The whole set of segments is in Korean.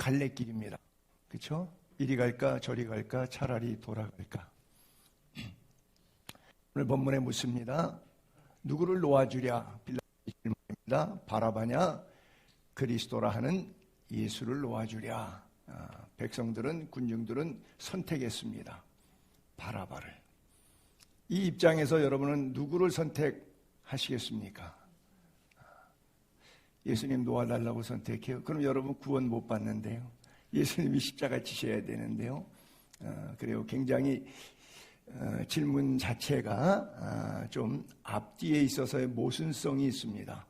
갈래길입니다. 그렇죠? 이리 갈까 저리 갈까 차라리 돌아갈까. 오늘 본문에 묻습니다. 누구를 놓아주랴? 빌라도의 질문입니다. 바라바냐 그리스도라 하는 예수를 놓아주랴. 백성들은, 군중들은 선택했습니다. 바라바를. 이 입장에서 여러분은 누구를 선택하시겠습니까? 예수님 놓아달라고 선택해요. 그럼 여러분 구원 못 받는데요. 예수님이 십자가 지셔야 되는데요. 그래요. 굉장히 질문 자체가 좀 앞뒤에 있어서의 모순성이 있습니다.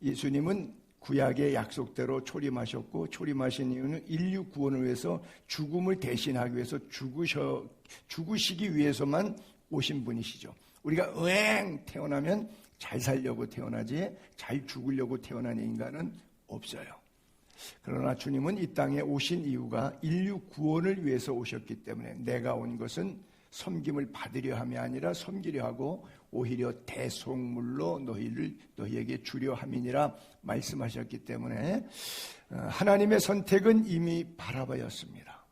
예수님은 구약의 약속대로 초림하셨고, 초림하신 이유는 인류 구원을 위해서 죽음을 대신하기 위해서 죽으시기 위해서만 오신 분이시죠. 우리가 태어나면 잘 살려고 태어나지 잘 죽으려고 태어난 인간은 없어요. 그러나 주님은 이 땅에 오신 이유가 인류 구원을 위해서 오셨기 때문에 내가 온 것은 섬김을 받으려 함이 아니라 섬기려 하고 오히려 대속물로 너희에게 주려 함이니라 말씀하셨기 때문에 하나님의 선택은 이미 바라바였습니다.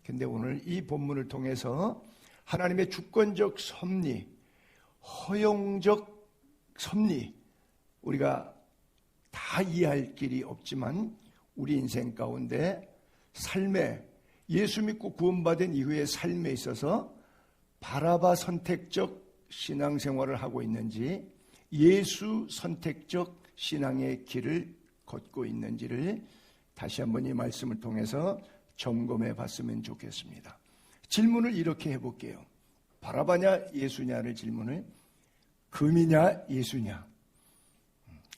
그런데 오늘 이 본문을 통해서 하나님의 주권적 섭리, 허용적 섭리, 우리가 다 이해할 길이 없지만 우리 인생 가운데 삶에, 예수 믿고 구원받은 이후의 삶에 있어서 바라바 선택적 신앙생활을 하고 있는지, 예수 선택적 신앙의 길을 걷고 있는지를 다시 한번 이 말씀을 통해서 점검해 봤으면 좋겠습니다. 질문을 이렇게 해볼게요. 바라바냐 예수냐를 질문을 금이냐 예수냐.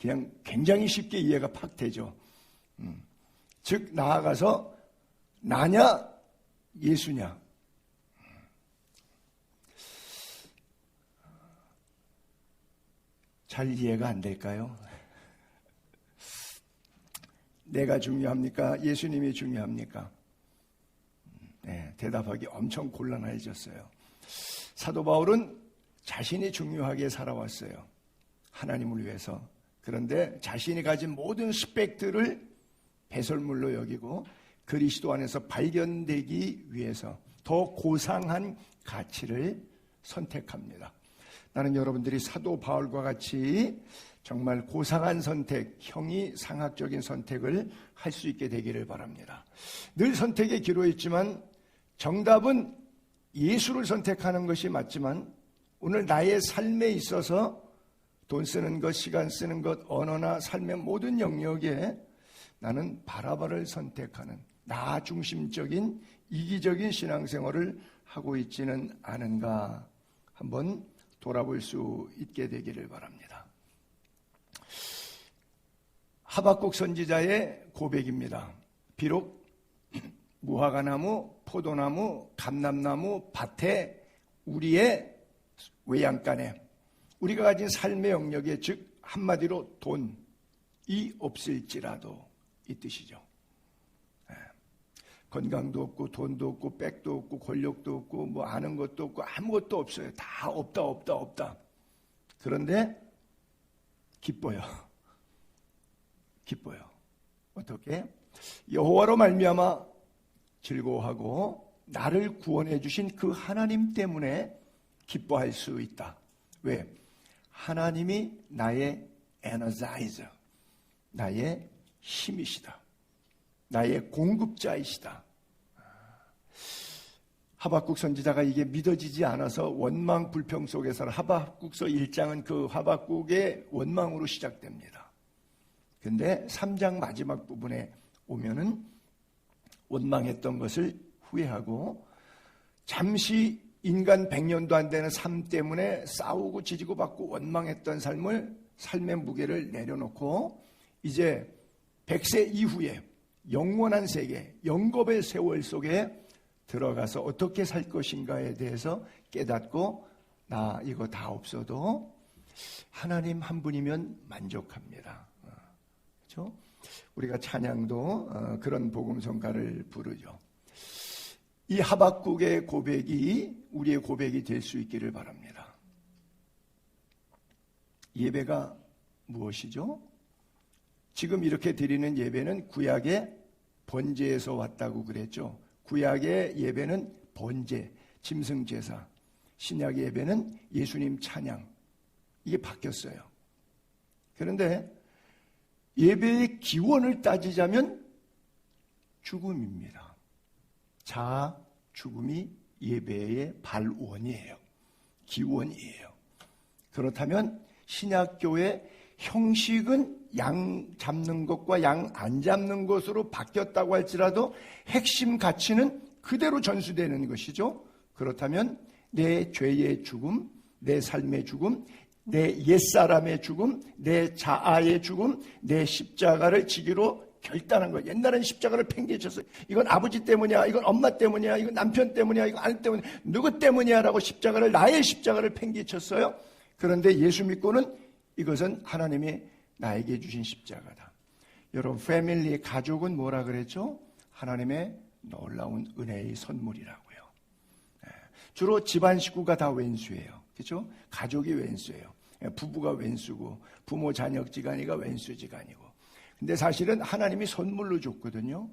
그냥 굉장히 쉽게 이해가 팍 되죠. 즉 나아가서 나냐 예수냐. 잘 이해가 안 될까요? 내가 중요합니까? 예수님이 중요합니까? 네, 대답하기 엄청 곤란해졌어요. 사도 바울은 자신이 중요하게 살아왔어요. 하나님을 위해서. 그런데 자신이 가진 모든 스펙들을 배설물로 여기고 그리스도 안에서 발견되기 위해서 더 고상한 가치를 선택합니다. 나는 여러분들이 사도 바울과 같이 정말 고상한 선택, 형이상학적인 선택을 할 수 있게 되기를 바랍니다. 늘 선택에 기로했지만 정답은 예수를 선택하는 것이 맞지만 오늘 나의 삶에 있어서 돈 쓰는 것, 시간 쓰는 것, 언어나 삶의 모든 영역에 나는 바라바를 선택하는 나 중심적인 이기적인 신앙생활을 하고 있지는 않은가 한번 돌아볼 수 있게 되기를 바랍니다. 하박국 선지자의 고백입니다. 비록 무화과나무, 포도나무, 감람나무 밭에 우리의 외양간에 우리가 가진 삶의 영역에 즉 한마디로 돈이 없을지라도 이 뜻이죠. 건강도 없고 돈도 없고 백도 없고 권력도 없고 뭐 아는 것도 없고 아무것도 없어요. 다 없다. 그런데 기뻐요. 어떻게? 여호와로 말미암아 즐거워하고 나를 구원해 주신 그 하나님 때문에 기뻐할 수 있다. 왜? 하나님이 나의 에너자이저, 나의 힘이시다. 나의 공급자이시다. 하박국 선지자가 이게 믿어지지 않아서 원망 불평 속에서 하박국서 1장은 그 하박국의 원망으로 시작됩니다. 그런데 3장 마지막 부분에 오면은 원망했던 것을 후회하고 잠시 인간 100년도 안 되는 삶 때문에 싸우고 지지고 받고 원망했던 삶의 무게를 내려놓고 이제 100세 이후에 영원한 세계, 영겁의 세월 속에 들어가서 어떻게 살 것인가에 대해서 깨닫고 나 이거 다 없어도 하나님 한 분이면 만족합니다. 그렇죠? 우리가 찬양도 그런 복음성가를 부르죠. 이 하박국의 고백이 우리의 고백이 될 수 있기를 바랍니다. 예배가 무엇이죠? 지금 이렇게 드리는 예배는 구약의 번제에서 왔다고 그랬죠. 구약의 예배는 번제, 짐승제사, 신약의 예배는 예수님 찬양, 이게 바뀌었어요. 그런데 예배의 기원을 따지자면 죽음입니다. 자아, 죽음이 예배의 발원이에요. 기원이에요. 그렇다면 신약교회 형식은 양 잡는 것과 양 안 잡는 것으로 바뀌었다고 할지라도 핵심 가치는 그대로 전수되는 것이죠. 그렇다면 내 죄의 죽음, 내 삶의 죽음, 내 옛사람의 죽음, 내 자아의 죽음, 내 십자가를 지기로 결단한 거예요. 옛날엔 십자가를 팽개쳤어요. 이건 아버지 때문이야, 이건 엄마 때문이야, 이건 남편 때문이야, 이건 아내 때문이야, 누구 때문이야 라고 십자가를, 나의 십자가를 팽개쳤어요. 그런데 예수 믿고는 이것은 하나님이 나에게 주신 십자가다. 여러분, 패밀리, 가족은 뭐라 그랬죠? 하나님의 놀라운 은혜의 선물이라고요. 주로 집안 식구가 다 왼수예요. 그렇죠? 가족이 왼수예요. 부부가 왼수고 부모 자녀 지간이가 왼수지간이고. 근데 사실은 하나님이 선물로 줬거든요.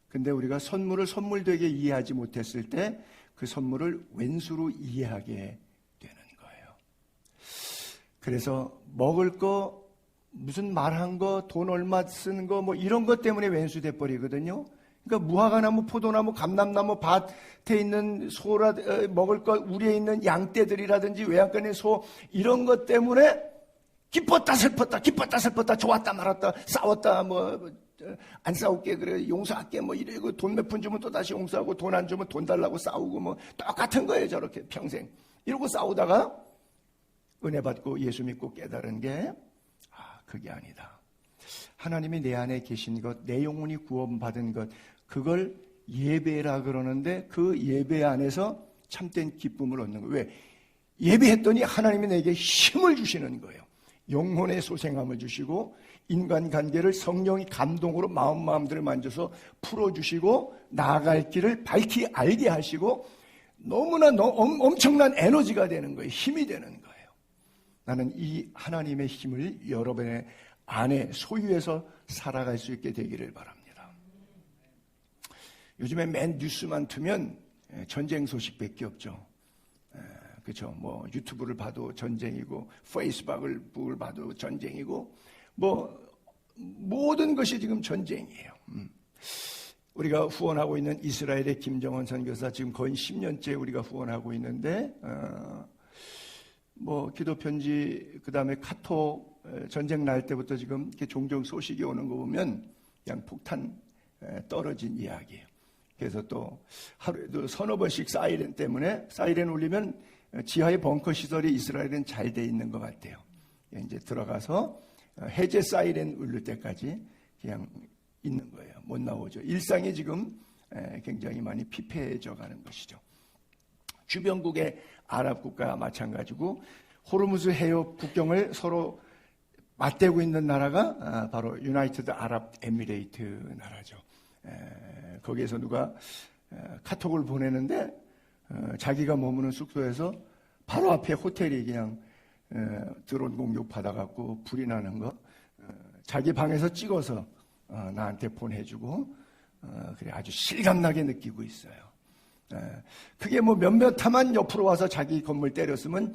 근데 우리가 선물을 선물되게 이해하지 못했을 때 그 선물을 왼수로 이해하게 되는 거예요. 그래서 먹을 거, 무슨 말한 거, 돈 얼마 쓰는 거, 뭐 이런 것 때문에 왼수 돼버리거든요. 그러니까 무화과나무, 포도나무, 감람나무, 밭에 있는 소라, 먹을 것, 우리에 있는 양떼들이라든지 외양간의 소, 이런 것 때문에 기뻤다 슬펐다, 기뻤다 슬펐다, 좋았다 말았다, 싸웠다, 안 싸울게, 그래, 용서할게, 이러고 돈 몇 푼 주면 또 다시 용서하고, 돈 안 주면 돈 달라고 싸우고, 똑같은 거예요, 저렇게 평생. 이러고 싸우다가 은혜 받고 예수 믿고 깨달은 게, 그게 아니다. 하나님이 내 안에 계신 것, 내 영혼이 구원받은 것, 그걸 예배라 그러는데 그 예배 안에서 참된 기쁨을 얻는 거예요. 왜? 예배했더니 하나님이 내게 힘을 주시는 거예요. 영혼의 소생함을 주시고 인간관계를 성령이 감동으로 마음들을 만져서 풀어주시고 나아갈 길을 밝히 알게 하시고 너무나 엄청난 에너지가 되는 거예요. 힘이 되는 거예요. 나는 이 하나님의 힘을 여러분의 안에 소유해서 살아갈 수 있게 되기를 바랍니다. 요즘에 맨 뉴스만 트면 전쟁 소식밖에 없죠. 그렇죠. 유튜브를 봐도 전쟁이고 페이스북을 봐도 전쟁이고 모든 것이 지금 전쟁이에요. 우리가 후원하고 있는 이스라엘의 김정은 선교사 지금 거의 10년째 우리가 후원하고 있는데 기도 편지 그다음에 카톡 전쟁 날 때부터 지금 이렇게 종종 소식이 오는 거 보면 그냥 폭탄 떨어진 이야기예요. 그래서 또 하루에도 서너 번씩 사이렌 때문에 사이렌 울리면 지하의 벙커 시설이 이스라엘은 잘 돼 있는 것 같아요. 이제 들어가서 해제 사이렌 울릴 때까지 그냥 있는 거예요. 못 나오죠. 일상이 지금 굉장히 많이 피폐해져 가는 것이죠. 주변국의 아랍 국가와 마찬가지고 호르무즈 해협 국경을 서로 맞대고 있는 나라가 바로 유나이티드 아랍 에미레이트 나라죠. 거기에서 누가 카톡을 보내는데 자기가 머무는 숙소에서 바로 앞에 호텔이 그냥 드론 공격 받아갖고 불이 나는 거 자기 방에서 찍어서 나한테 보내주고 그래 아주 실감나게 느끼고 있어요. 그게 몇몇 타만 옆으로 와서 자기 건물 때렸으면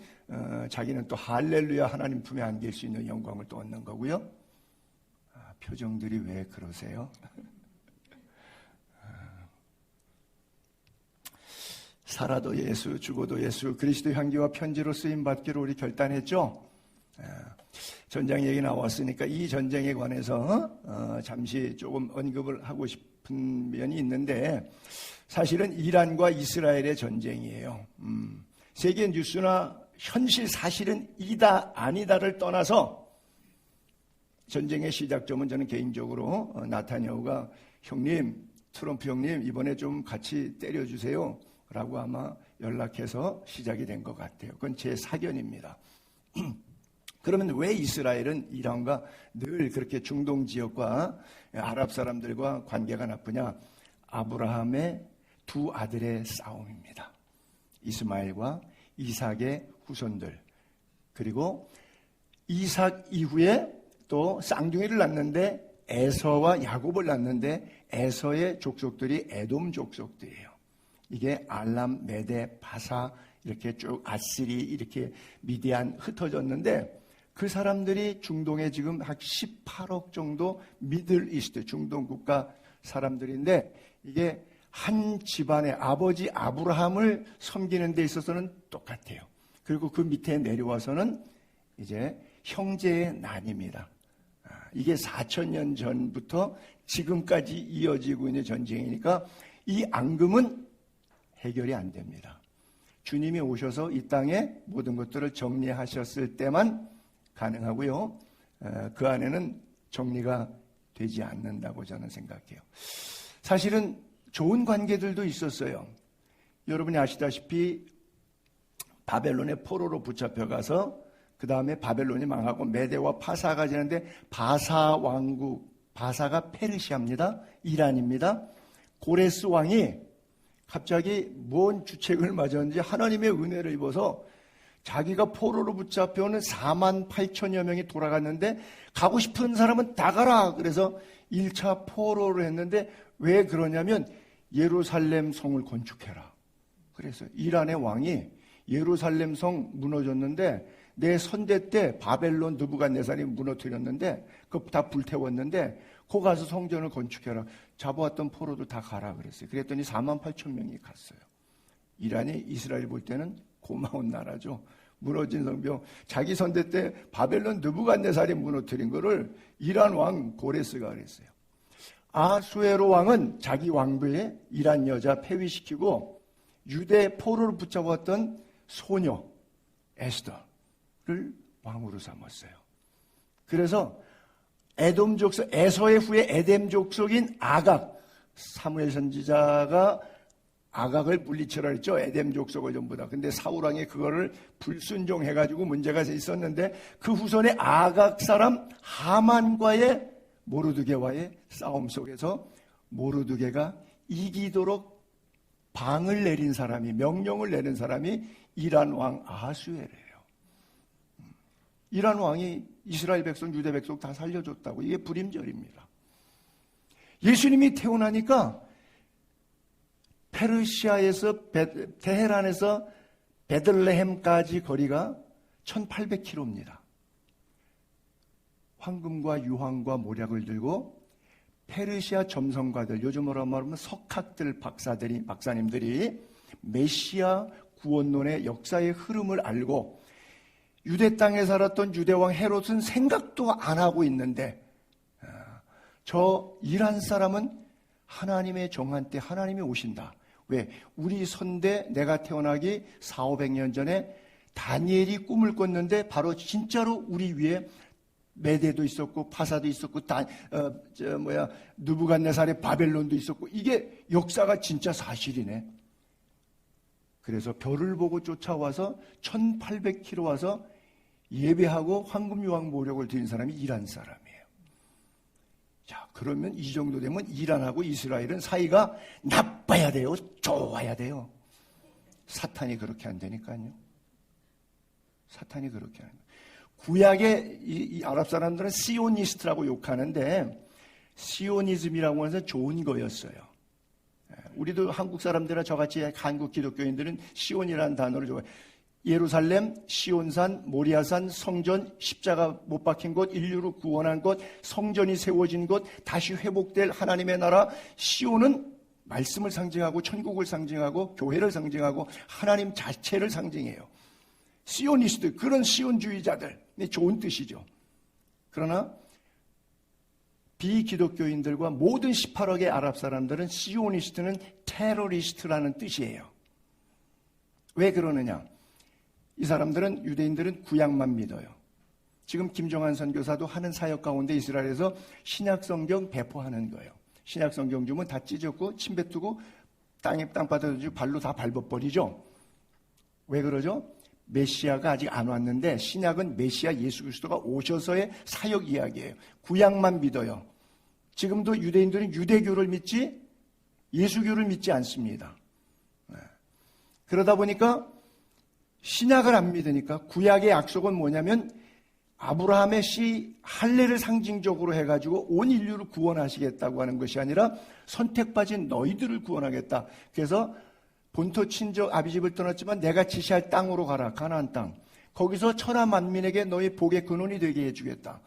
자기는 또 할렐루야 하나님 품에 안길 수 있는 영광을 또 얻는 거고요. 표정들이 왜 그러세요? 살아도 예수, 죽어도 예수, 그리스도 향기와 편지로 쓰임받기로 우리 결단했죠. 전쟁 얘기 나왔으니까 이 전쟁에 관해서 잠시 조금 언급을 하고 싶은 면이 있는데 사실은 이란과 이스라엘의 전쟁이에요. 세계 뉴스나 현실 사실은 이다 아니다를 떠나서 전쟁의 시작점은 저는 개인적으로 나타냐후가 형님, 트럼프 형님 이번에 좀 같이 때려주세요 라고 아마 연락해서 시작이 된 것 같아요. 그건 제 사견입니다. 그러면 왜 이스라엘은 이란과 늘 그렇게 중동 지역과 아랍 사람들과 관계가 나쁘냐? 아브라함의 두 아들의 싸움입니다. 이스마엘과 이삭의 후손들. 그리고 이삭 이후에 또 쌍둥이를 낳는데 에서와 야곱을 낳는데 에서의 족속들이 에돔 족속들이에요. 이게 알람, 메데, 바사 이렇게 쭉 아시리 이렇게 미디안 흩어졌는데 그 사람들이 중동에 지금 한 18억 정도 미들 이스트 중동 국가 사람들인데 이게 한 집안의 아버지 아브라함을 섬기는 데 있어서는 똑같아요. 그리고 그 밑에 내려와서는 이제 형제의 난입니다. 이게 4,000년 전부터 지금까지 이어지고 있는 전쟁이니까 이 앙금은 해결이 안 됩니다. 주님이 오셔서 이 땅에 모든 것들을 정리하셨을 때만 가능하고요. 그 안에는 정리가 되지 않는다고 저는 생각해요. 사실은 좋은 관계들도 있었어요. 여러분이 아시다시피 바벨론의 포로로 붙잡혀가서 그 다음에 바벨론이 망하고 메대와 파사가 지는데 바사 왕국, 바사가 페르시아입니다. 이란입니다. 고레스 왕이 갑자기 뭔 주책을 맞았는지 하나님의 은혜를 입어서 자기가 포로로 붙잡혀오는 4만 8천여 명이 돌아갔는데 가고 싶은 사람은 다 가라. 그래서 1차 포로를 했는데 왜 그러냐면 예루살렘 성을 건축해라. 그래서 이란의 왕이 예루살렘 성 무너졌는데 내 선대 때 바벨론 느부갓네살이 무너뜨렸는데 그거 다 불태웠는데 거 가서 성전을 건축해라. 잡아왔던 포로도 다 가라 그랬어요. 그랬더니 4만 8천 명이 갔어요. 이란이 이스라엘 볼 때는 고마운 나라죠. 무너진 성벽. 자기 선대 때 바벨론 느부갓네살이 무너뜨린 거를 이란 왕 고레스가 그랬어요. 아수에로 왕은 자기 왕부에 이란 여자 폐위시키고 유대 포로를 붙잡았던 소녀 에스더를 왕으로 삼았어요. 그래서 에돔 족속, 에서의 후에 에뎀 족속인 아각, 사무엘 선지자가 아각을 물리치라 했죠. 에뎀 족속을 전부 다. 근데 사울 왕이 그거를 불순종해가지고 문제가 있었는데 그 후손의 아각 사람 하만과의 모르드게와의 싸움 속에서 모르드게가 이기도록 방을 내린 사람이, 명령을 내린 사람이 이란 왕 아하수에르예요. 이란 왕이 이스라엘 백성, 유대 백성 다 살려줬다고. 이게 불임절입니다. 예수님이 태어나니까 페르시아에서 테헤란에서 베들레헴까지 거리가 1800km입니다. 황금과 유황과 모략을 들고 페르시아 점성가들, 요즘으로 말하면 석학들 박사님들이 메시아 구원론의 역사의 흐름을 알고 유대 땅에 살았던 유대왕 헤롯은 생각도 안 하고 있는데 저 이란 사람은 하나님의 정한 때 하나님이 오신다. 왜? 우리 선대 내가 태어나기 400~500년 전에 다니엘이 꿈을 꿨는데 바로 진짜로 우리 위에 메대도 있었고 파사도 있었고 느부갓네살의 바벨론도 있었고 이게 역사가 진짜 사실이네. 그래서 별을 보고 쫓아와서 1800km 와서 예배하고 황금유황 모력을 드린 사람이 이란 사람이에요. 자, 그러면 이 정도 되면 이란하고 이스라엘은 사이가 나빠야 돼요? 좋아야 돼요? 사탄이 그렇게 안 되니까요. 사탄이 그렇게 하는 거예요. 구약의 이 아랍 사람들은 시오니스트라고 욕하는데 시오니즘이라고 해서 좋은 거였어요. 우리도 한국 사람들이나 저같이 한국 기독교인들은 시온이라는 단어를 좋아해요. 예루살렘, 시온산, 모리아산, 성전, 십자가 못 박힌 곳, 인류를 구원한 곳, 성전이 세워진 곳, 다시 회복될 하나님의 나라. 시온은 말씀을 상징하고 천국을 상징하고 교회를 상징하고 하나님 자체를 상징해요. 시오니스트, 그런 시온주의자들, 좋은 뜻이죠. 그러나 비기독교인들과 모든 18억의 아랍 사람들은 시오니스트는 테러리스트라는 뜻이에요. 왜 그러느냐? 이 사람들은, 유대인들은 구약만 믿어요. 지금 김종환 선교사도 하는 사역 가운데 이스라엘에서 신약성경 배포하는 거예요. 신약성경 주면 다 찢었고 침 뱉고 땅바닥에 던지고 발로 다 밟아버리죠. 왜 그러죠? 메시아가 아직 안 왔는데 신약은 메시아 예수 그리스도가 오셔서의 사역 이야기예요. 구약만 믿어요. 지금도 유대인들은 유대교를 믿지 예수교를 믿지 않습니다. 그러다 보니까 신약을 안 믿으니까 구약의 약속은 뭐냐면 아브라함의 씨 할례를 상징적으로 해가지고 온 인류를 구원하시겠다고 하는 것이 아니라 선택받은 너희들을 구원하겠다. 그래서 본토 친족 아비집을 떠났지만 내가 지시할 땅으로 가라. 가나안 땅. 거기서 천하 만민에게 너희 복의 근원이 되게 해주겠다.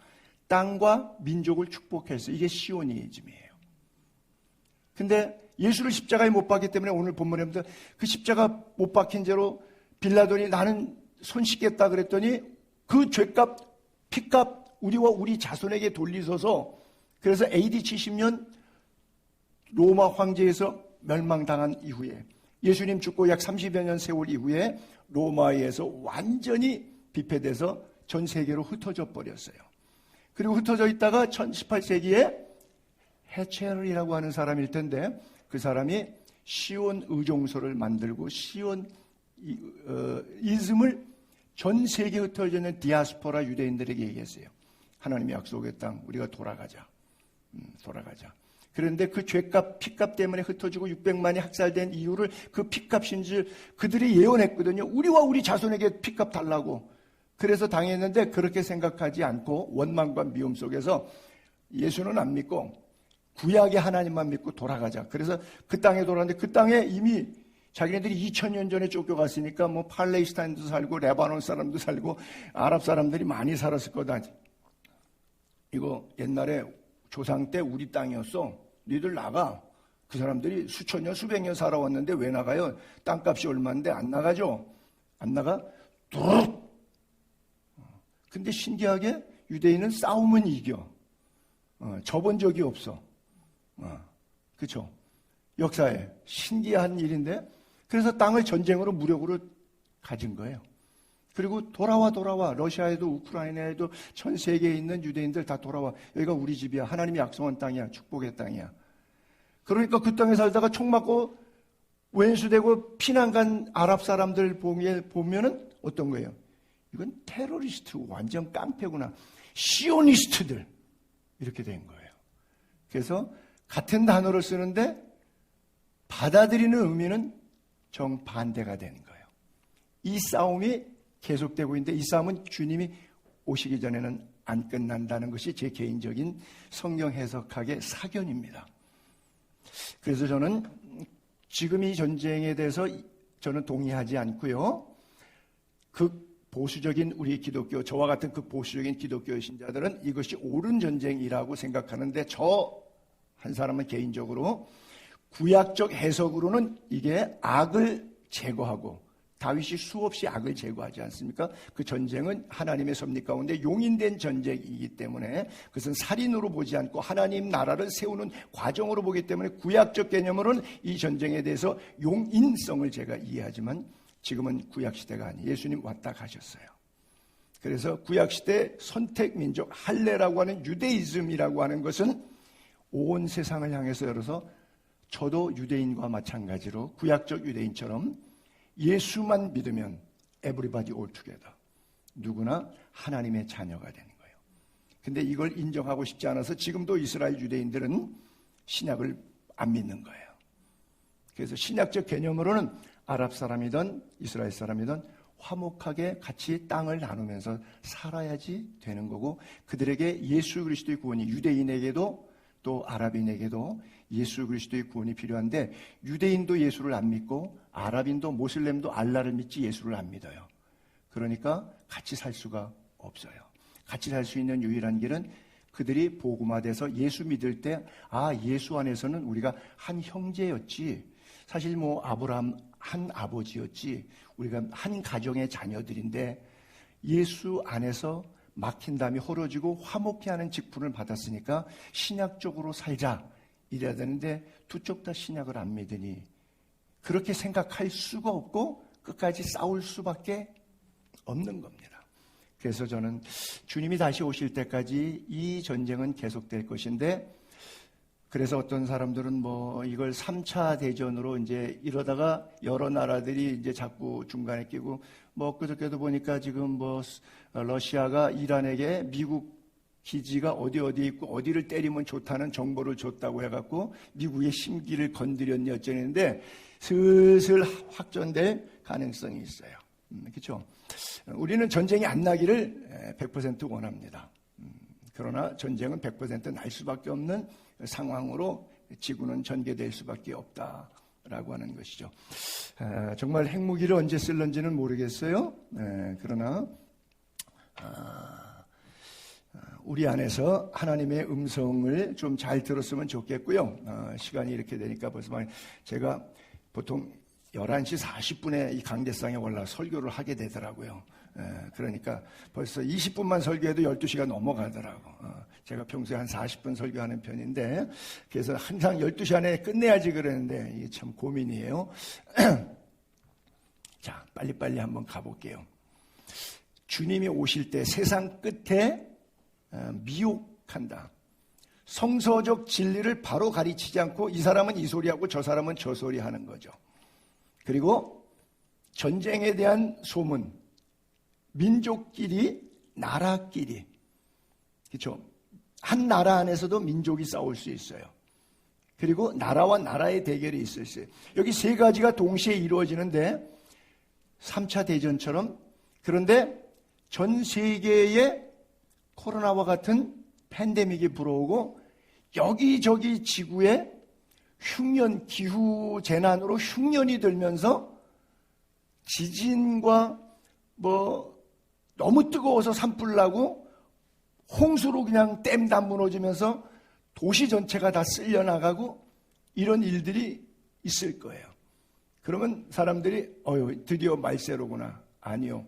땅과 민족을 축복해서 이게 시오니즘이에요. 근데 예수를 십자가에 못 박기 때문에 오늘 본문에 보면 그 십자가 못 박힌 죄로 빌라돈이 나는 손 씻겠다 그랬더니 그 죄값, 피값 우리와 우리 자손에게 돌리소서. 그래서 AD 70년 로마 황제에서 멸망당한 이후에 예수님 죽고 약 30여 년 세월 이후에 로마에서 완전히 비폐돼서 전 세계로 흩어져 버렸어요. 그리고 흩어져 있다가 18세기에 해첼이라고 하는 사람일 텐데 그 사람이 시온 의종소를 만들고 시온 이즘을 전 세계에 흩어져 있는 디아스포라 유대인들에게 얘기했어요. 하나님의 약속의 땅 우리가 돌아가자. 돌아가자. 그런데 그 죄값, 피값 때문에 흩어지고 600만이 학살된 이유를 그 피값인 줄 그들이 예언했거든요. 우리와 우리 자손에게 피값 달라고. 그래서 당했는데 그렇게 생각하지 않고 원망과 미움 속에서 예수는 안 믿고 구약의 하나님만 믿고 돌아가자. 그래서 그 땅에 돌아갔는데 그 땅에 이미 자기네들이 2000년 전에 쫓겨갔으니까 뭐 팔레스타인도 살고 레바논 사람도 살고 아랍 사람들이 많이 살았을 거다. 이거 옛날에 조상 때 우리 땅이었어. 너희들 나가. 그 사람들이 수천 년, 수백 년 살아왔는데 왜 나가요? 땅값이 얼마인데 안 나가죠? 안 나가? 뚜룩! 근데 신기하게 유대인은 싸우면 이겨. 져본 적이 없어. 그쵸? 역사에 신기한 일인데 그래서 땅을 전쟁으로 무력으로 가진 거예요. 그리고 돌아와 러시아에도 우크라이나에도 전 세계에 있는 유대인들 다 돌아와. 여기가 우리 집이야. 하나님이 약속한 땅이야. 축복의 땅이야. 그러니까 그 땅에 살다가 총 맞고 왼수되고 피난 간 아랍 사람들 보면은 어떤 거예요? 이건 테러리스트 완전 깡패구나. 시오니스트들 이렇게 된 거예요. 그래서 같은 단어를 쓰는데 받아들이는 의미는 정반대가 되는 거예요. 이 싸움이 계속되고 있는데 이 싸움은 주님이 오시기 전에는 안 끝난다는 것이 제 개인적인 성경 해석학의 사견입니다. 그래서 저는 지금 이 전쟁에 대해서 저는 동의하지 않고요. 보수적인 우리 기독교, 저와 같은 보수적인 기독교 신자들은 이것이 옳은 전쟁이라고 생각하는데 저 한 사람은 개인적으로 구약적 해석으로는 이게 악을 제거하고 다윗이 수없이 악을 제거하지 않습니까? 그 전쟁은 하나님의 섭리 가운데 용인된 전쟁이기 때문에 그것은 살인으로 보지 않고 하나님 나라를 세우는 과정으로 보기 때문에 구약적 개념으로는 이 전쟁에 대해서 용인성을 제가 이해하지만 지금은 구약시대가 아니에요. 예수님 왔다 가셨어요. 그래서 구약시대 선택민족 할례라고 하는 유대이즘이라고 하는 것은 온 세상을 향해서 열어서 저도 유대인과 마찬가지로 구약적 유대인처럼 예수만 믿으면 everybody all together. 누구나 하나님의 자녀가 되는 거예요. 근데 이걸 인정하고 싶지 않아서 지금도 이스라엘 유대인들은 신약을 안 믿는 거예요. 그래서 신약적 개념으로는 아랍 사람이든 이스라엘 사람이든 화목하게 같이 땅을 나누면서 살아야지 되는 거고 그들에게 예수 그리스도의 구원이 유대인에게도 또 아랍인에게도 예수 그리스도의 구원이 필요한데 유대인도 예수를 안 믿고 아랍인도 모슬렘도 알라를 믿지 예수를 안 믿어요. 그러니까 같이 살 수가 없어요. 같이 살 수 있는 유일한 길은 그들이 복음화돼서 예수 믿을 때 예수 안에서는 우리가 한 형제였지. 사실 아브라함 한 아버지였지. 우리가 한 가정의 자녀들인데 예수 안에서 막힌 담이 헐어지고 화목해 하는 직분을 받았으니까 신약적으로 살자 이래야 되는데 두 쪽 다 신약을 안 믿으니 그렇게 생각할 수가 없고 끝까지 싸울 수밖에 없는 겁니다. 그래서 저는 주님이 다시 오실 때까지 이 전쟁은 계속될 것인데 그래서 어떤 사람들은 이걸 3차 대전으로 이제 이러다가 여러 나라들이 이제 자꾸 중간에 끼고 그저께도 보니까 지금 러시아가 이란에게 미국 기지가 어디 있고 어디를 때리면 좋다는 정보를 줬다고 해갖고 미국의 심기를 건드렸니 어쩌는데 슬슬 확전될 가능성이 있어요. 그렇죠? 우리는 전쟁이 안 나기를 100% 원합니다. 그러나 전쟁은 100% 날 수밖에 없는 상황으로 지구는 전개될 수밖에 없다라고 하는 것이죠. 정말 핵무기를 언제 쓸는지는 모르겠어요. 그러나 우리 안에서 하나님의 음성을 좀 잘 들었으면 좋겠고요. 시간이 이렇게 되니까 벌써 제가 보통 11시 40분에 이 강대상에 올라 설교를 하게 되더라고요. 그러니까 벌써 20분만 설교해도 12시가 넘어가더라고. 제가 평소에 한 40분 설교하는 편인데, 그래서 항상 12시 안에 끝내야지 그러는데, 이게 참 고민이에요. 자, 빨리빨리 한번 가볼게요. 주님이 오실 때 세상 끝에 미혹한다. 성서적 진리를 바로 가르치지 않고 이 사람은 이 소리하고 저 사람은 저 소리 하는 거죠. 그리고 전쟁에 대한 소문, 민족끼리, 나라끼리, 그렇죠? 한 나라 안에서도 민족이 싸울 수 있어요. 그리고 나라와 나라의 대결이 있을 수 있어요. 여기 세 가지가 동시에 이루어지는데 3차 대전처럼, 그런데 전 세계에 코로나와 같은 팬데믹이 불어오고 여기저기 지구에 흉년, 기후 재난으로 흉년이 들면서 지진과 너무 뜨거워서 산불 나고 홍수로 그냥 댐 다 무너지면서 도시 전체가 다 쓸려 나가고 이런 일들이 있을 거예요. 그러면 사람들이 드디어 말세로구나. 아니요.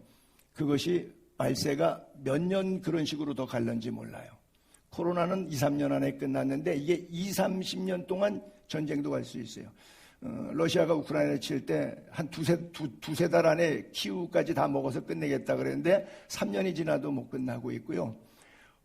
그것이 말세가 몇 년 그런 식으로 더 갈는지 몰라요. 코로나는 2, 3년 안에 끝났는데 이게 2, 30년 동안 전쟁도 갈 수 있어요. 러시아가 우크라이나를 칠 때 한 두세 달 안에 키우까지 다 먹어서 끝내겠다 그랬는데 3년이 지나도 못 끝나고 있고요.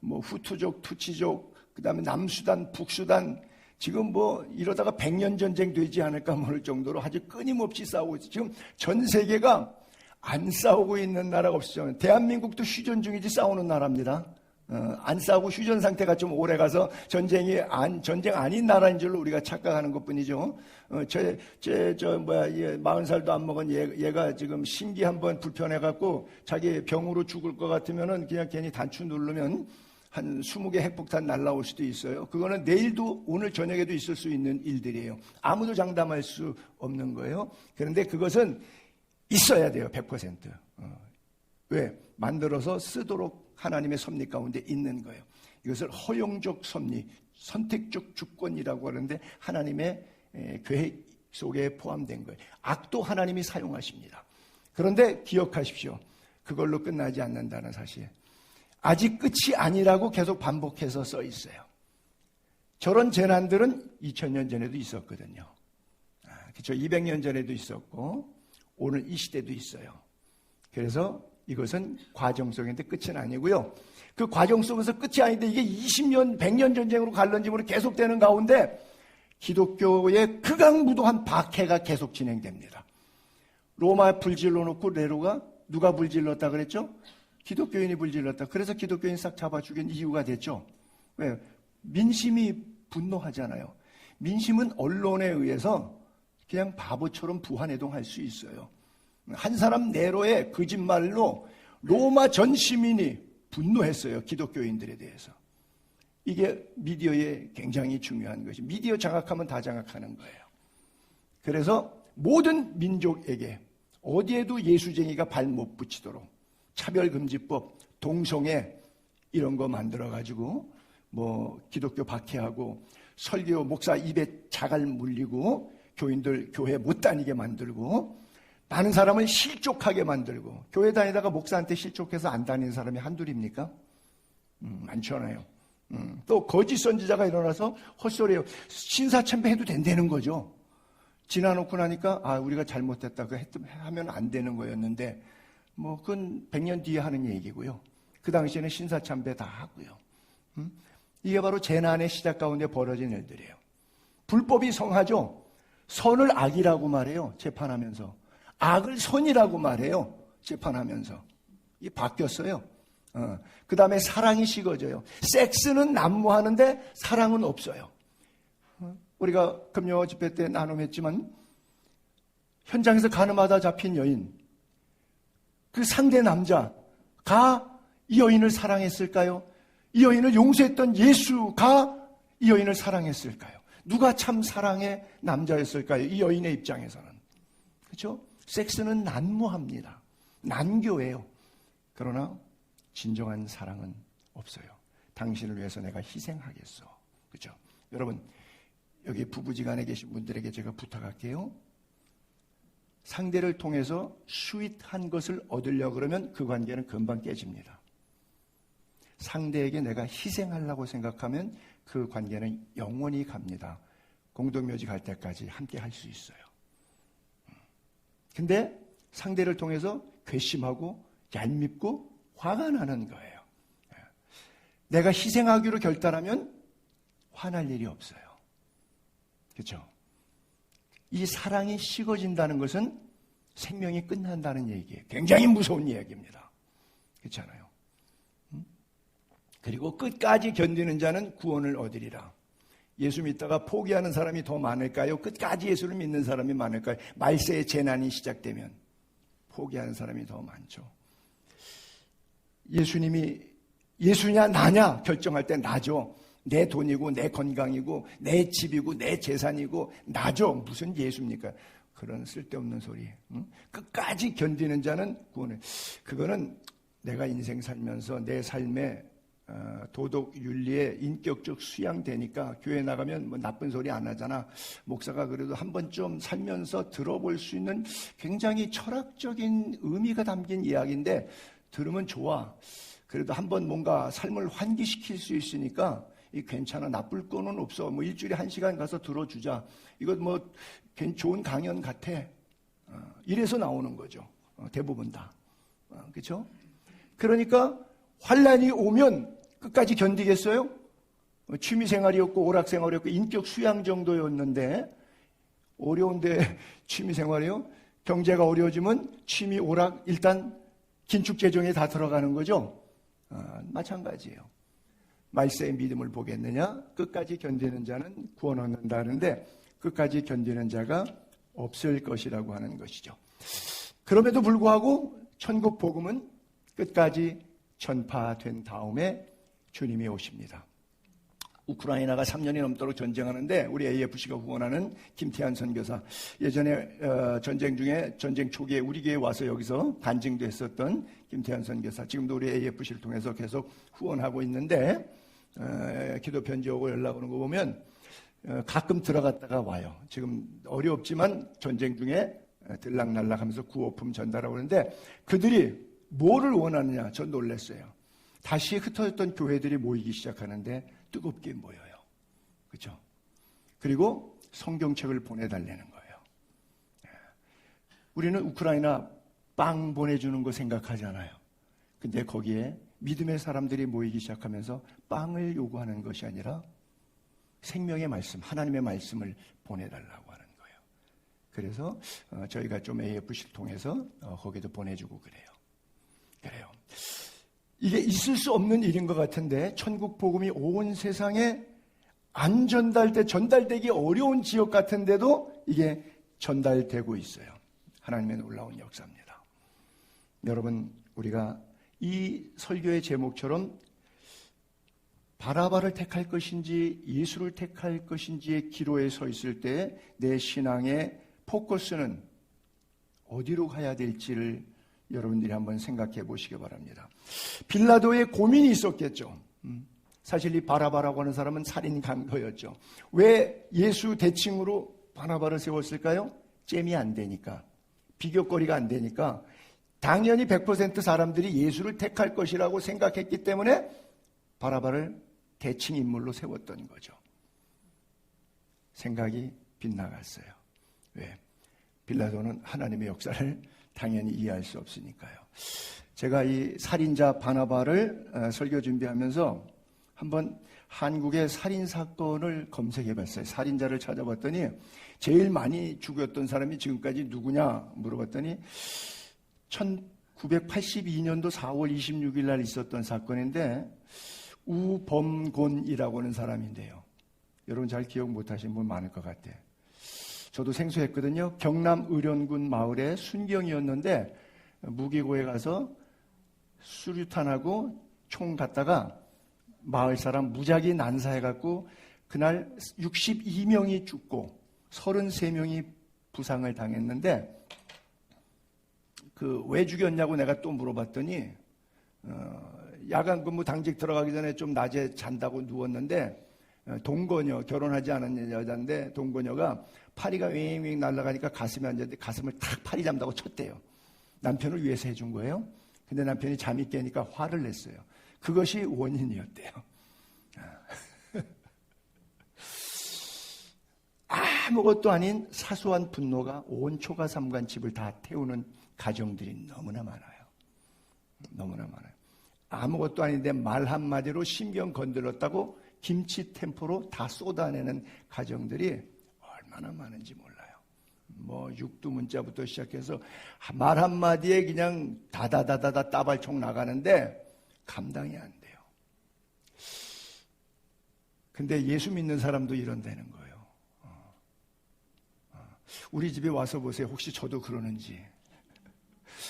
후투족, 투치족, 그 다음에 남수단, 북수단, 지금 이러다가 100년 전쟁 되지 않을까 모를 정도로 아주 끊임없이 싸우고 있어요. 지금 전 세계가 안 싸우고 있는 나라가 없어요. 대한민국도 휴전 중이지 싸우는 나라입니다. 안 싸우고 휴전 상태가 좀 오래 가서 전쟁 아닌 나라인 줄로 우리가 착각하는 것 뿐이죠. 40살도 안 먹은 얘가 지금 심기 한번 불편해갖고 자기 병으로 죽을 것 같으면은 그냥 괜히 단추 누르면 한 20개 핵폭탄 날라올 수도 있어요. 그거는 내일도 오늘 저녁에도 있을 수 있는 일들이에요. 아무도 장담할 수 없는 거예요. 그런데 그것은 있어야 돼요. 100%. 왜? 만들어서 쓰도록 하나님의 섭리 가운데 있는 거예요. 이것을 허용적 섭리, 선택적 주권이라고 하는데 하나님의 계획 속에 포함된 거예요. 악도 하나님이 사용하십니다. 그런데 기억하십시오. 그걸로 끝나지 않는다는 사실. 아직 끝이 아니라고 계속 반복해서 써 있어요. 저런 재난들은 2000년 전에도 있었거든요. 그렇죠. 200년 전에도 있었고 오늘 이 시대도 있어요. 그래서 이것은 과정 속인데 끝은 아니고요. 그 과정 속에서 끝이 아닌데 이게 20년, 100년 전쟁으로 갈는지 모르게 계속되는 가운데 기독교의 극악무도한 박해가 계속 진행됩니다. 로마 불질러 놓고 네로가 누가 불질렀다 그랬죠? 기독교인이 불질렀다. 그래서 기독교인 싹 잡아 죽인 이유가 됐죠. 왜? 민심이 분노하잖아요. 민심은 언론에 의해서 그냥 바보처럼 부한해동할 수 있어요. 한 사람 네로의 거짓말로 로마 전 시민이 분노했어요. 기독교인들에 대해서. 이게 미디어에 굉장히 중요한 것이, 미디어 장악하면 다 장악하는 거예요. 그래서 모든 민족에게 어디에도 예수쟁이가 발 못 붙이도록 차별금지법, 동성애 이런 거 만들어가지고 기독교 박해하고 설교 목사 입에 자갈 물리고 교인들 교회 못 다니게 만들고 많은 사람을 실족하게 만들고, 교회 다니다가 목사한테 실족해서 안 다니는 사람이 한둘입니까? 많잖아요. 또 거짓 선지자가 일어나서 헛소리해요. 신사참배 해도 된다는 거죠. 지나놓고 나니까 우리가 잘못했다 하면 안 되는 거였는데 그건 100년 뒤에 하는 얘기고요. 그 당시에는 신사참배 다 하고요. 이게 바로 재난의 시작 가운데 벌어진 일들이에요. 불법이 성하죠. 선을 악이라고 말해요. 재판하면서. 악을 선이라고 말해요. 재판하면서. 이게 바뀌었어요. 그 다음에 사랑이 식어져요. 섹스는 난무하는데 사랑은 없어요. 우리가 금요 집회 때 나눔했지만 현장에서 가늠하다 잡힌 여인, 그 상대 남자가 이 여인을 사랑했을까요? 이 여인을 용서했던 예수가 이 여인을 사랑했을까요? 누가 참 사랑의 남자였을까요? 이 여인의 입장에서는. 그렇죠? 섹스는 난무합니다. 난교해요. 그러나 진정한 사랑은 없어요. 당신을 위해서 내가 희생하겠어. 그렇죠? 여러분, 여기 부부지간에 계신 분들에게 제가 부탁할게요. 상대를 통해서 스윗한 것을 얻으려고 그러면 그 관계는 금방 깨집니다. 상대에게 내가 희생하려고 생각하면 그 관계는 영원히 갑니다. 공동묘지 갈 때까지 함께 할 수 있어요. 근데 상대를 통해서 괘씸하고 얄밉고 화가 나는 거예요. 내가 희생하기로 결단하면 화날 일이 없어요. 그렇죠? 이 사랑이 식어진다는 것은 생명이 끝난다는 얘기예요. 굉장히 무서운 이야기입니다. 그렇잖아요. 그리고 끝까지 견디는 자는 구원을 얻으리라. 예수 믿다가 포기하는 사람이 더 많을까요? 끝까지 예수를 믿는 사람이 많을까요? 말세의 재난이 시작되면 포기하는 사람이 더 많죠. 예수님이 예수냐 나냐 결정할 때 나죠. 내 돈이고 내 건강이고 내 집이고 내 재산이고 나죠. 무슨 예수입니까? 그런 쓸데없는 소리. 끝까지 견디는 자는 구원을. 그거는 내가 인생 살면서 내 삶에 도덕 윤리에 인격적 수양되니까 교회 나가면 뭐 나쁜 소리 안 하잖아. 목사가 그래도 한 번쯤 살면서 들어볼 수 있는 굉장히 철학적인 의미가 담긴 이야기인데 들으면 좋아. 그래도 한번 뭔가 삶을 환기시킬 수 있으니까 괜찮아. 나쁠 거는 없어. 뭐 일주일에 1시간 가서 들어주자. 이거 뭐 좋은 강연 같아. 이래서 나오는 거죠. 대부분 다. 그렇죠? 그러니까 환란이 오면 끝까지 견디겠어요? 취미생활이었고 오락생활이었고 인격 수양 정도였는데 어려운데 취미생활이요? 경제가 어려워지면 취미, 오락 일단 긴축재정에 다 들어가는 거죠? 마찬가지예요. 말세의 믿음을 보겠느냐? 끝까지 견디는 자는 구원 얻는다는데 끝까지 견디는 자가 없을 것이라고 하는 것이죠. 그럼에도 불구하고 천국 복음은 끝까지 전파된 다음에 주님이 오십니다. 우크라이나가 3년이 넘도록 전쟁하는데 우리 AFC가 후원하는 김태한 선교사, 예전에 전쟁 중에 전쟁 초기에 우리 교회에 와서 여기서 간증도 했었던 김태한 선교사, 지금도 우리 AFC를 통해서 계속 후원하고 있는데 기도 편지 오고 연락 오는 거 보면 가끔 들어갔다가 와요. 지금 어렵지만 전쟁 중에 들락날락하면서 구호품 전달하고 있는데 그들이 뭐를 원하느냐 전 놀랐어요. 다시 흩어졌던 교회들이 모이기 시작하는데 뜨겁게 모여요. 그렇죠? 그리고 성경책을 보내달라는 거예요. 우리는 우크라이나 빵 보내주는 거 생각하잖아요. 근데 거기에 믿음의 사람들이 모이기 시작하면서 빵을 요구하는 것이 아니라 생명의 말씀, 하나님의 말씀을 보내달라고 하는 거예요. 그래서 저희가 좀 AFC를 통해서 거기도 보내주고 그래요. 이게 있을 수 없는 일인 것 같은데 천국 복음이 온 세상에 안 전달되기 어려운 지역 같은데도 이게 전달되고 있어요. 하나님의 놀라운 역사입니다. 여러분, 우리가 이 설교의 제목처럼 바라바를 택할 것인지 예수를 택할 것인지의 기로에 서 있을 때 내 신앙의 포커스는 어디로 가야 될지를 여러분들이 한번 생각해 보시기 바랍니다. 빌라도의 고민이 있었겠죠. 사실 이 바라바라고 하는 사람은 살인 강도였죠. 왜 예수 대칭으로 바나바를 세웠을까요? 잼이 안 되니까, 비교거리가 안 되니까 당연히 100% 사람들이 예수를 택할 것이라고 생각했기 때문에 바라바를 대칭 인물로 세웠던 거죠. 생각이 빗나갔어요. 왜? 빌라도는 하나님의 역사를 당연히 이해할 수 없으니까요. 제가 이 살인자 바나바를 설교 준비하면서 한번 한국의 살인사건을 검색해봤어요. 살인자를 찾아봤더니 제일 많이 죽였던 사람이 지금까지 누구냐 물어봤더니 1982년도 4월 26일 날 있었던 사건인데 우범곤이라고 하는 사람인데요. 여러분 잘 기억 못하신 분 많을 것 같아요. 저도 생소했거든요. 경남 의령군 마을의 순경이었는데 무기고에 가서 수류탄하고 총 갖다가 마을 사람 무작위 난사해갖고 그날 62명이 죽고 33명이 부상을 당했는데 왜 죽였냐고 내가 또 물어봤더니 야간 근무 당직 들어가기 전에 좀 낮에 잔다고 누웠는데 동거녀, 결혼하지 않은 여자인데 동거녀가 파리가 윙윙 날아가니까 가슴에 앉았는데 가슴을 탁 파리 잡는다고 쳤대요. 남편을 위해서 해준 거예요. 근데 남편이 잠이 깨니까 화를 냈어요. 그것이 원인이었대요. 아무것도 아닌 사소한 분노가 온 초가삼간 집을 다 태우는 가정들이 너무나 많아요. 너무나 많아요. 아무것도 아닌데 말 한마디로 심경 건들었다고 김치 템포로 다 쏟아내는 가정들이 얼마나 많은지 몰라요. 육두 문자부터 시작해서 말 한마디에 그냥 다다다다다 따발총 나가는데 감당이 안 돼요. 근데 예수 믿는 사람도 이런다는 거예요. 우리 집에 와서 보세요. 혹시 저도 그러는지,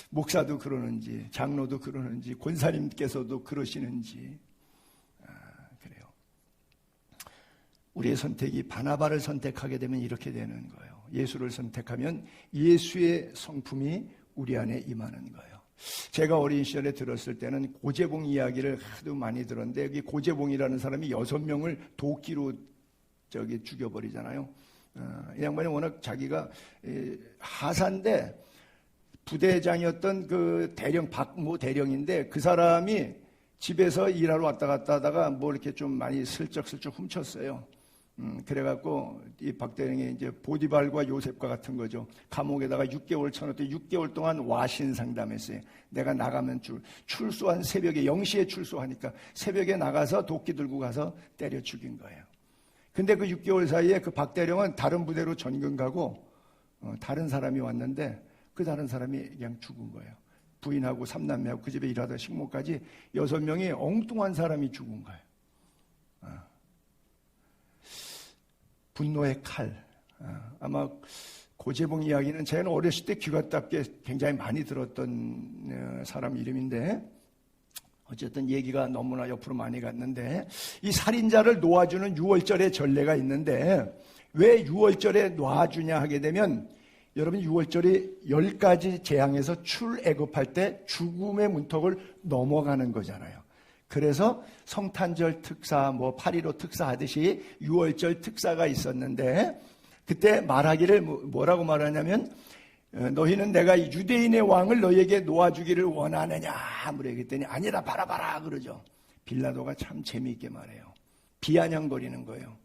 목사도 그러는지, 장로도 그러는지, 권사님께서도 그러시는지. 그래요. 우리의 선택이 바나바를 선택하게 되면 이렇게 되는 거예요. 예수를 선택하면 예수의 성품이 우리 안에 임하는 거예요. 제가 어린 시절에 들었을 때는 고재봉 이야기를 하도 많이 들었는데 여기 고재봉이라는 사람이 6명을 도끼로 죽여버리잖아요. 이 양반이 워낙 자기가 하사인데 부대장이었던 그 대령 박모 대령인데 그 사람이 집에서 일하러 왔다 갔다 하다가 뭐 이렇게 좀 많이 슬쩍슬쩍 훔쳤어요. 그래갖고 이 박 대령이 이제 보디발과 요셉과 같은 거죠. 감옥에다가 6개월 쳐넣었더니 6개월 동안 와신 상담했어요. 내가 나가면 출소한 새벽에 0시에 출소하니까 새벽에 나가서 도끼 들고 가서 때려 죽인 거예요. 근데 그 6개월 사이에 그 박 대령은 다른 부대로 전근 가고 다른 사람이 왔는데 그 다른 사람이 그냥 죽은 거예요. 부인하고 3남매하고 그 집에 일하던 식모까지 6명이 엉뚱한 사람이 죽은 거예요. 분노의 칼. 아마 고재봉 이야기는 제가 어렸을 때 귀가 닦게 굉장히 많이 들었던 사람 이름인데 어쨌든 얘기가 너무나 옆으로 많이 갔는데 이 살인자를 놓아주는 6월절의 전례가 있는데 왜 6월절에 놓아주냐 하게 되면 여러분 6월절이 10가지 재앙에서 출애굽할 때 죽음의 문턱을 넘어가는 거잖아요. 그래서 성탄절 특사, 8.15 특사 하듯이 6월절 특사가 있었는데 그때 말하기를 뭐라고 말하냐면 너희는 내가 유대인의 왕을 너희에게 놓아주기를 원하느냐 물어봤더니 아니라 바라바라 그러죠. 빌라도가 참 재미있게 말해요. 비아냥거리는 거예요.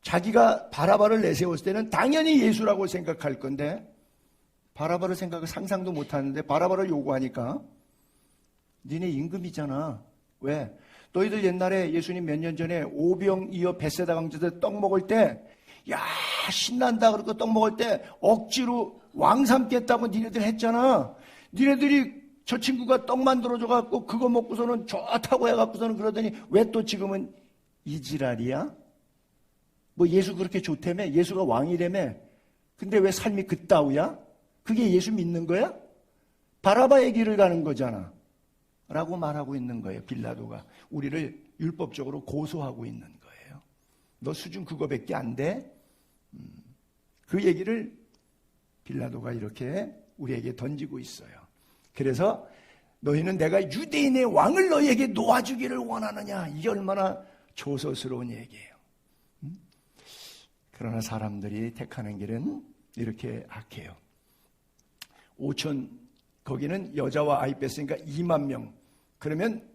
자기가 바라바를 내세웠을 때는 당연히 예수라고 생각할 건데 바라바를 상상도 못하는데 바라바를 요구하니까 니네 임금이잖아. 왜? 너희들 옛날에 예수님 몇 년 전에 오병이어 벳세다 강에서 떡 먹을 때 야 신난다 그러고 떡 먹을 때 억지로 왕 삼겠다고 니네들 했잖아. 니네들이 저 친구가 떡 만들어줘갖고 그거 먹고서는 좋다고 해갖고서는 그러더니 왜 또 지금은 이지랄이야? 뭐 예수 그렇게 좋다며? 예수가 왕이라며? 근데 왜 삶이 그따위야? 그게 예수 믿는 거야? 바라바의 길을 가는 거잖아. 라고 말하고 있는 거예요. 빌라도가. 우리를 율법적으로 고소하고 있는 거예요. 너 수준 그거밖에 안 돼? 그 얘기를 빌라도가 이렇게 우리에게 던지고 있어요. 그래서 너희는 내가 유대인의 왕을 너희에게 놓아주기를 원하느냐? 이게 얼마나 조소스러운 얘기예요. 그러나 사람들이 택하는 길은 이렇게 악해요. 5천 거기는 여자와 아이 뺐으니까 2만 명. 그러면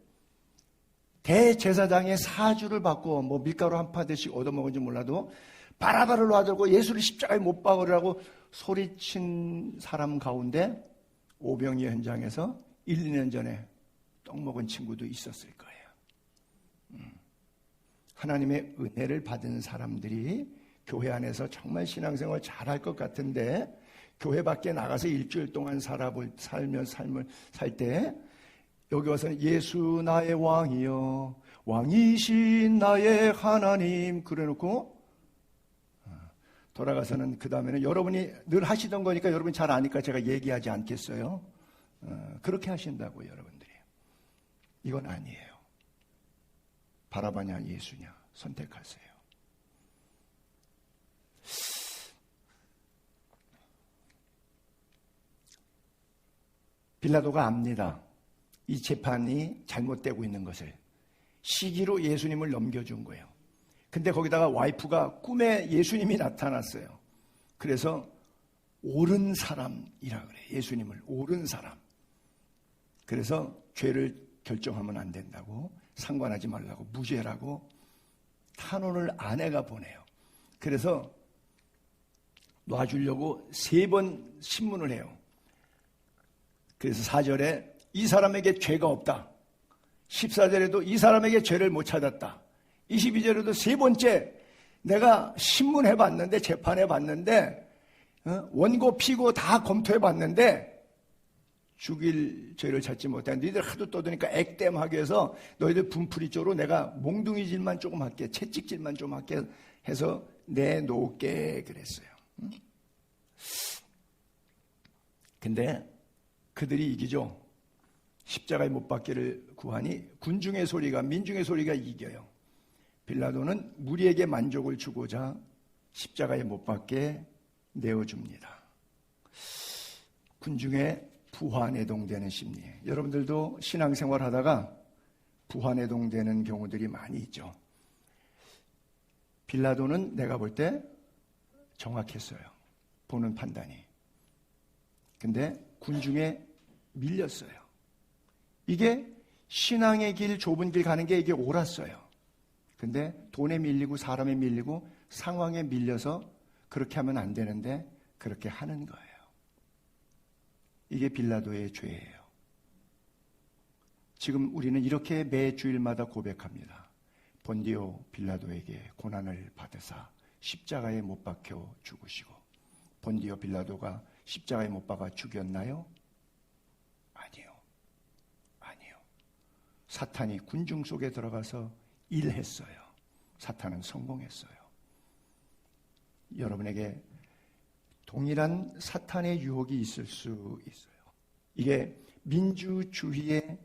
대제사장의 사주를 받고 밀가루 한 파대씩 얻어먹은지 몰라도 바라바를 놔두고 예수를 십자가에 못 박으라고 소리친 사람 가운데 오병이어 현장에서 1, 2년 전에 떡 먹은 친구도 있었을 거예요. 하나님의 은혜를 받은 사람들이 교회 안에서 정말 신앙생활 잘할 것 같은데 교회 밖에 나가서 일주일 동안 삶을 살 때 여기 와서는 예수 나의 왕이여 왕이신 나의 하나님 그래놓고 돌아가서는 그 다음에는 여러분이 늘 하시던 거니까 여러분 잘 아니까 제가 얘기하지 않겠어요. 그렇게 하신다고 여러분들이. 이건 아니에요. 바라바냐 예수냐 선택하세요. 빌라도가 압니다. 이 재판이 잘못되고 있는 것을. 시기로 예수님을 넘겨준 거예요. 근데 거기다가 와이프가 꿈에 예수님이 나타났어요. 그래서 옳은 사람이라 그래. 예수님을 옳은 사람. 그래서 죄를 결정하면 안 된다고, 상관하지 말라고, 무죄라고 탄원을 아내가 보내요. 그래서 놔주려고 3번 신문을 해요. 그래서 4절에 이 사람에게 죄가 없다. 14절에도 이 사람에게 죄를 못 찾았다. 22절에도 3번째 내가 신문해봤는데, 재판해봤는데, 원고 피고 다 검토해봤는데 죽일 죄를 찾지 못해. 너희들 하도 떠드니까 액땜하기 위해서 너희들 분풀이 쪽으로 내가 몽둥이질만 조금 할게, 채찍질만 좀 할게 해서 내놓을게 그랬어요. 근데 그들이 이기죠. 십자가에 못 박기를 구하니 군중의 소리가, 민중의 소리가 이겨요. 빌라도는 무리에게 만족을 주고자 십자가에 못 박게 내어줍니다. 군중의 부화내동되는 심리. 여러분들도 신앙생활 하다가 부화내동되는 경우들이 많이 있죠. 빌라도는 내가 볼 때 정확했어요. 보는 판단이. 근데 군중에 밀렸어요. 이게 신앙의 길, 좁은 길 가는 게 이게 옳았어요. 근데 돈에 밀리고 사람에 밀리고 상황에 밀려서 그렇게 하면 안 되는데 그렇게 하는 거예요. 이게 빌라도의 죄예요. 지금 우리는 이렇게 매 주일마다 고백합니다. 본디오 빌라도에게 고난을 받으사 십자가에 못 박혀 죽으시고. 본디오 빌라도가 십자가에 못 박아 죽였나요? 아니요. 아니요. 사탄이 군중 속에 들어가서 일했어요. 사탄은 성공했어요. 여러분에게 동일한 사탄의 유혹이 있을 수 있어요. 이게 민주주의의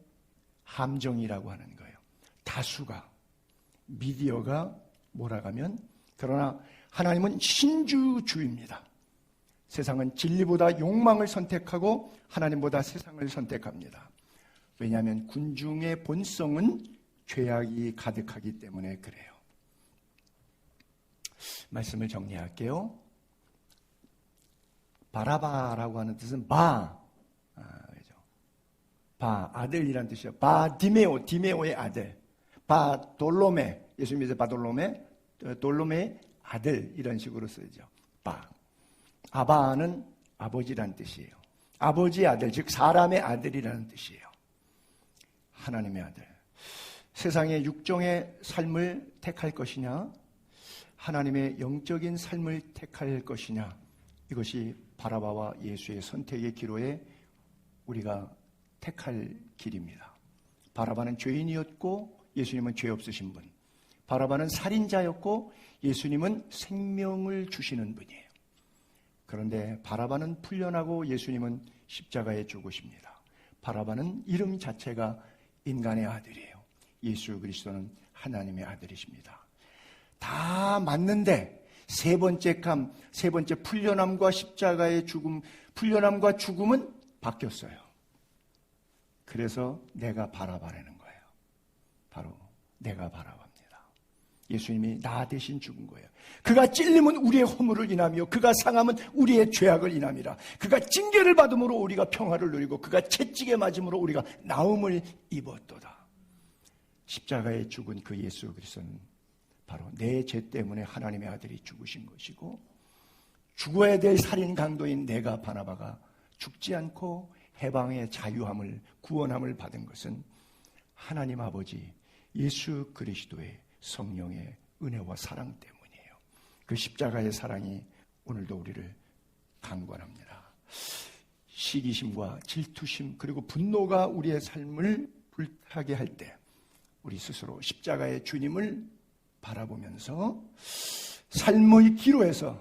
함정이라고 하는 거예요. 다수가, 미디어가 몰아가면, 그러나 하나님은 신주주의입니다. 세상은 진리보다 욕망을 선택하고 하나님보다 세상을 선택합니다. 왜냐하면 군중의 본성은 죄악이 가득하기 때문에 그래요. 말씀을 정리할게요. 바라바라고 하는 뜻은 아들이란 뜻이에요. 디메오의 아들. 바돌로메, 예수님이 돌로메의 아들, 이런 식으로 쓰죠. 아바는 아버지란 뜻이에요. 아버지의 아들, 즉 사람의 아들이라는 뜻이에요. 하나님의 아들. 세상의 육정의 삶을 택할 것이냐, 하나님의 영적인 삶을 택할 것이냐, 이것이 바라바와 예수의 선택의 기로에 우리가 택할 길입니다. 바라바는 죄인이었고 예수님은 죄 없으신 분. 바라바는 살인자였고 예수님은 생명을 주시는 분이에요. 그런데 바라바는 풀려나고 예수님은 십자가에 죽으십니다. 바라바는 이름 자체가 인간의 아들이에요. 예수 그리스도는 하나님의 아들이십니다. 다 맞는데 세 번째 풀려남과 십자가의 죽음, 풀려남과 죽음은 바뀌었어요. 그래서 내가 바라바라는 거예요. 바로 내가 바라바입니다. 예수님이 나 대신 죽은 거예요. 그가 찔림은 우리의 허물을 인하며 그가 상함은 우리의 죄악을 인함이라. 그가 징계를 받음으로 우리가 평화를 누리고 그가 채찍에 맞음으로 우리가 나음을 입었도다. 십자가에 죽은 그 예수 그리스도는 바로 내 죄 때문에 하나님의 아들이 죽으신 것이고, 죽어야 될 살인 강도인 내가 바나바가 죽지 않고 해방의 자유함을, 구원함을 받은 것은 하나님 아버지 예수 그리스도의 성령의 은혜와 사랑 때문이에요. 그 십자가의 사랑이 오늘도 우리를 강권합니다. 시기심과 질투심 그리고 분노가 우리의 삶을 불타게 할 때 우리 스스로 십자가의 주님을 바라보면서 삶의 기로에서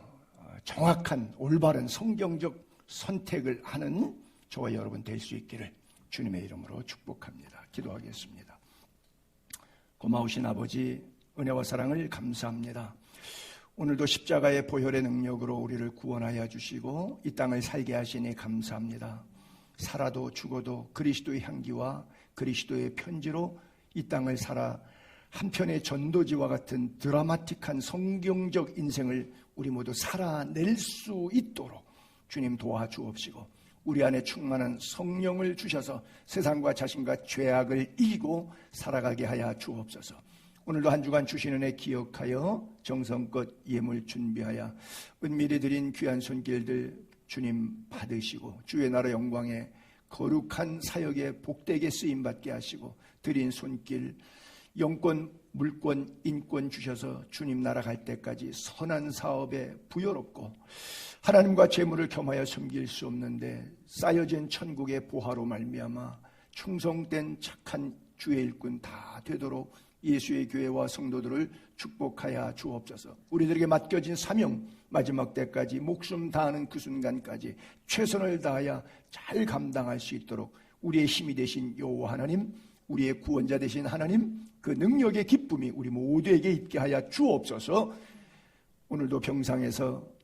정확한 올바른 성경적 선택을 하는 저와 여러분 될 수 있기를 주님의 이름으로 축복합니다. 기도하겠습니다. 고마우신 아버지, 은혜와 사랑을 감사합니다. 오늘도 십자가의 보혈의 능력으로 우리를 구원하여 주시고 이 땅을 살게 하시니 감사합니다. 살아도 죽어도 그리스도의 향기와 그리스도의 편지로 이 땅을 살아 한편의 전도지와 같은 드라마틱한 성경적 인생을 우리 모두 살아낼 수 있도록 주님 도와주옵시고 우리 안에 충만한 성령을 주셔서 세상과 자신과 죄악을 이기고 살아가게 하여 주옵소서. 오늘도 한 주간 주신 은혜 기억하여 정성껏 예물 준비하여 은밀히 드린 귀한 손길들 주님 받으시고 주의 나라 영광에 거룩한 사역에 복되게 쓰임받게 하시고 드린 손길 영권, 물권, 인권 주셔서 주님 나라 갈 때까지 선한 사업에 부여롭고 하나님과 재물을 겸하여 섬길 수 없는데 쌓여진 천국의 보화로 말미암아 충성된 착한 주의 일꾼 다 되도록 예수의 교회와 성도들을 축복하여 주옵소서. 우리들에게 맡겨진 사명 마지막 때까지 목숨 다하는 그 순간까지 최선을 다하여 잘 감당할 수 있도록 우리의 힘이 되신 여호와 하나님, 우리의 구원자 되신 하나님, 그 능력의 기쁨이 우리 모두에게 있게 하여 주옵소서. 오늘도 병상에서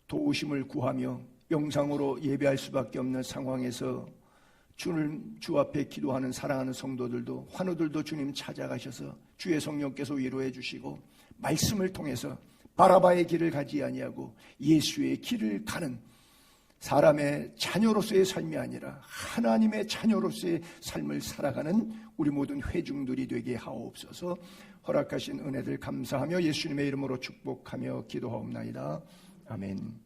도우심을 구하며 영상으로 예배할 수밖에 없는 상황에서 주 앞에 기도하는 사랑하는 성도들도 환우들도 주님 찾아가셔서 주의 성령께서 위로해 주시고 말씀을 통해서 바라바의 길을 가지 아니하고 예수의 길을 가는 사람의 자녀로서의 삶이 아니라 하나님의 자녀로서의 삶을 살아가는 우리 모든 회중들이 되게 하옵소서. 허락하신 은혜들 감사하며 예수님의 이름으로 축복하며 기도하옵나이다. 아멘.